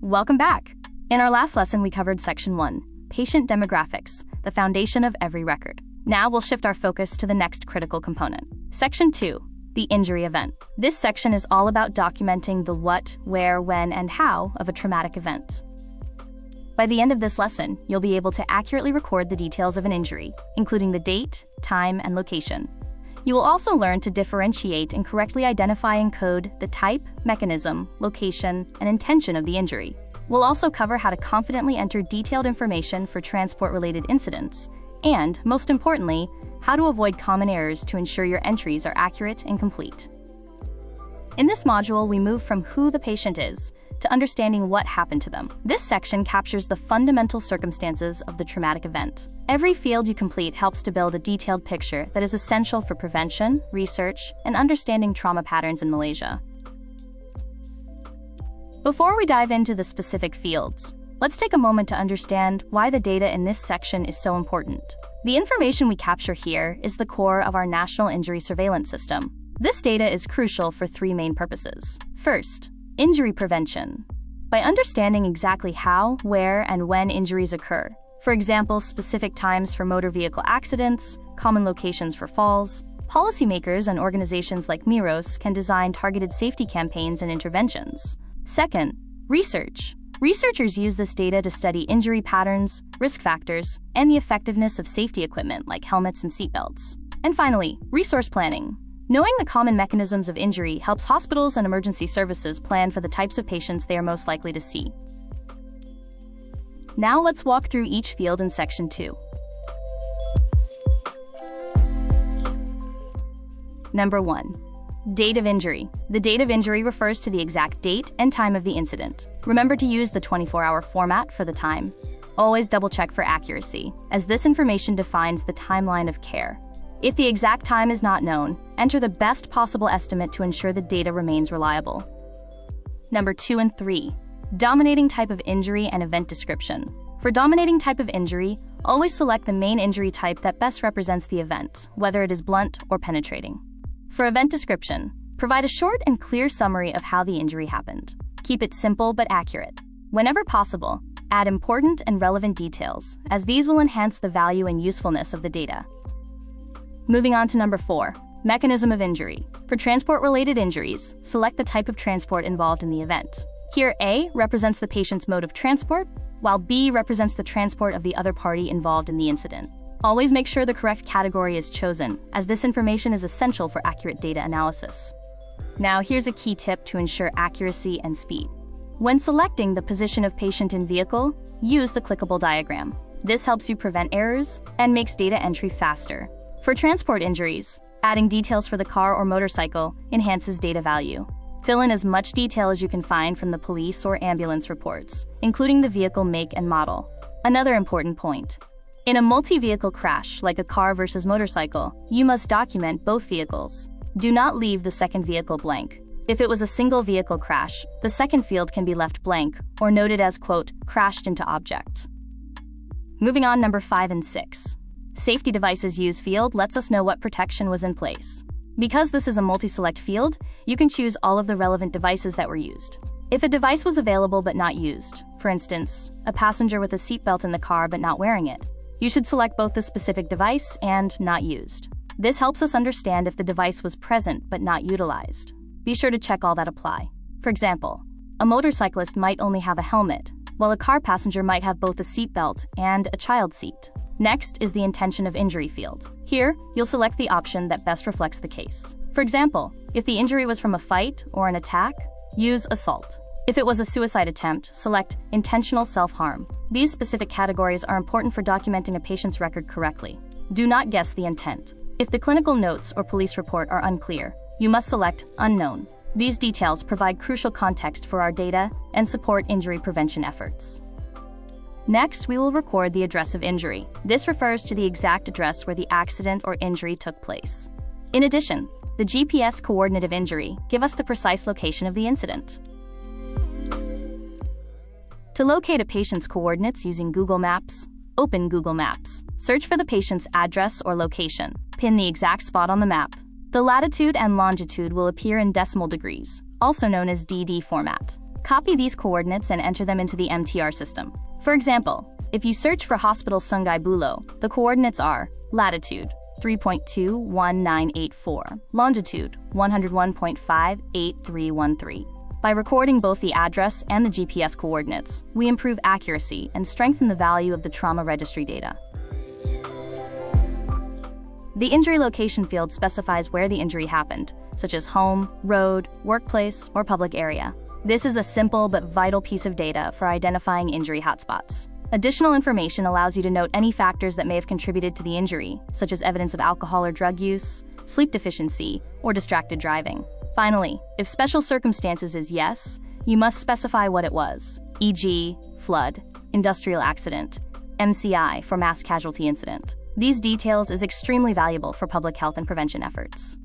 Welcome back! In our last lesson, we covered Section 1, Patient Demographics, the foundation of every record. Now we'll shift our focus to the next critical component. Section 2, the injury event. This section is all about documenting the what, where, when, and how of a traumatic event. By the end of this lesson, you'll be able to accurately record the details of an injury, including the date, time, and location. You will also learn to differentiate and correctly identify and code the type, mechanism, location, and intention of the injury. We'll also cover how to confidently enter detailed information for transport-related incidents, and, most importantly, how to avoid common errors to ensure your entries are accurate and complete. In this module, we move from who the patient is to understanding what happened to them. This section captures the fundamental circumstances of the traumatic event. Every field you complete helps to build a detailed picture that is essential for prevention, research, and understanding trauma patterns in Malaysia. Before we dive into the specific fields, let's take a moment to understand why the data in this section is so important. The information we capture here is the core of our National Injury Surveillance System. This data is crucial for three main purposes. First, injury prevention. By understanding exactly how, where, and when injuries occur, for example, specific times for motor vehicle accidents, common locations for falls, policymakers and organizations like MIROS can design targeted safety campaigns and interventions. Second, research. Researchers use this data to study injury patterns, risk factors, and the effectiveness of safety equipment like helmets and seatbelts. And finally, resource planning. Knowing the common mechanisms of injury helps hospitals and emergency services plan for the types of patients they are most likely to see. Now let's walk through each field in Section 2. Number 1. Date of injury. The date of injury refers to the exact date and time of the incident. Remember to use the 24-hour format for the time. Always double-check for accuracy, as this information defines the timeline of care. If the exact time is not known, enter the best possible estimate to ensure the data remains reliable. Number 2 and 3. Dominating type of injury and event description. For dominating type of injury, always select the main injury type that best represents the event, whether it is blunt or penetrating. For event description, provide a short and clear summary of how the injury happened. Keep it simple but accurate. Whenever possible, add important and relevant details, as these will enhance the value and usefulness of the data. Moving on to number 4, mechanism of injury. For transport-related injuries, select the type of transport involved in the event. Here, A represents the patient's mode of transport, while B represents the transport of the other party involved in the incident. Always make sure the correct category is chosen, as this information is essential for accurate data analysis. Now, here's a key tip to ensure accuracy and speed. When selecting the position of patient in vehicle, use the clickable diagram. This helps you prevent errors and makes data entry faster. For transport injuries, adding details for the car or motorcycle enhances data value. Fill in as much detail as you can find from the police or ambulance reports, including the vehicle make and model. Another important point. In a multi-vehicle crash, like a car versus motorcycle, you must document both vehicles. Do not leave the second vehicle blank. If it was a single vehicle crash, the second field can be left blank or noted as, quote, crashed into object. Moving on, number 5 and 6. Safety devices use field lets us know what protection was in place. Because this is a multi-select field, you can choose all of the relevant devices that were used. If a device was available but not used, for instance, a passenger with a seatbelt in the car but not wearing it, you should select both the specific device and not used. This helps us understand if the device was present but not utilized. Be sure to check all that apply. For example, a motorcyclist might only have a helmet, while a car passenger might have both a seatbelt and a child seat. Next is the intention of injury field. Here, you'll select the option that best reflects the case. For example, if the injury was from a fight or an attack, use assault. If it was a suicide attempt, select intentional self-harm. These specific categories are important for documenting a patient's record correctly. Do not guess the intent. If the clinical notes or police report are unclear, you must select unknown. These details provide crucial context for our data and support injury prevention efforts. Next, we will record the address of injury. This refers to the exact address where the accident or injury took place. In addition, the GPS coordinate of injury give us the precise location of the incident. To locate a patient's coordinates using Google Maps, open Google Maps. Search for the patient's address or location. Pin the exact spot on the map. The latitude and longitude will appear in decimal degrees, also known as DD format. Copy these coordinates and enter them into the MTR system. For example, if you search for Hospital Sungai Buloh, the coordinates are latitude 3.21984, longitude 101.58313. By recording both the address and the GPS coordinates, we improve accuracy and strengthen the value of the trauma registry data. The injury location field specifies where the injury happened, such as home, road, workplace, or public area. This is a simple but vital piece of data for identifying injury hotspots. Additional information allows you to note any factors that may have contributed to the injury, such as evidence of alcohol or drug use, sleep deficiency, or distracted driving. Finally, if special circumstances is yes, you must specify what it was, e.g., flood, industrial accident, MCI for mass casualty incident. These details is extremely valuable for public health and prevention efforts.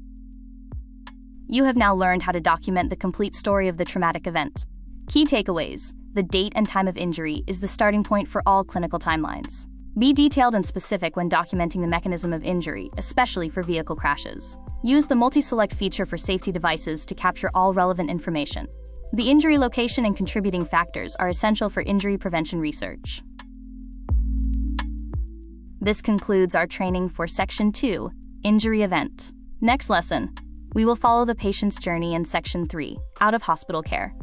You have now learned how to document the complete story of the traumatic event. Key takeaways: the date and time of injury is the starting point for all clinical timelines. Be detailed and specific when documenting the mechanism of injury, especially for vehicle crashes. Use the multi-select feature for safety devices to capture all relevant information. The injury location and contributing factors are essential for injury prevention research. This concludes our training for Section 2, Injury Event. Next lesson, we will follow the patient's journey in Section 3, Out of Hospital Care.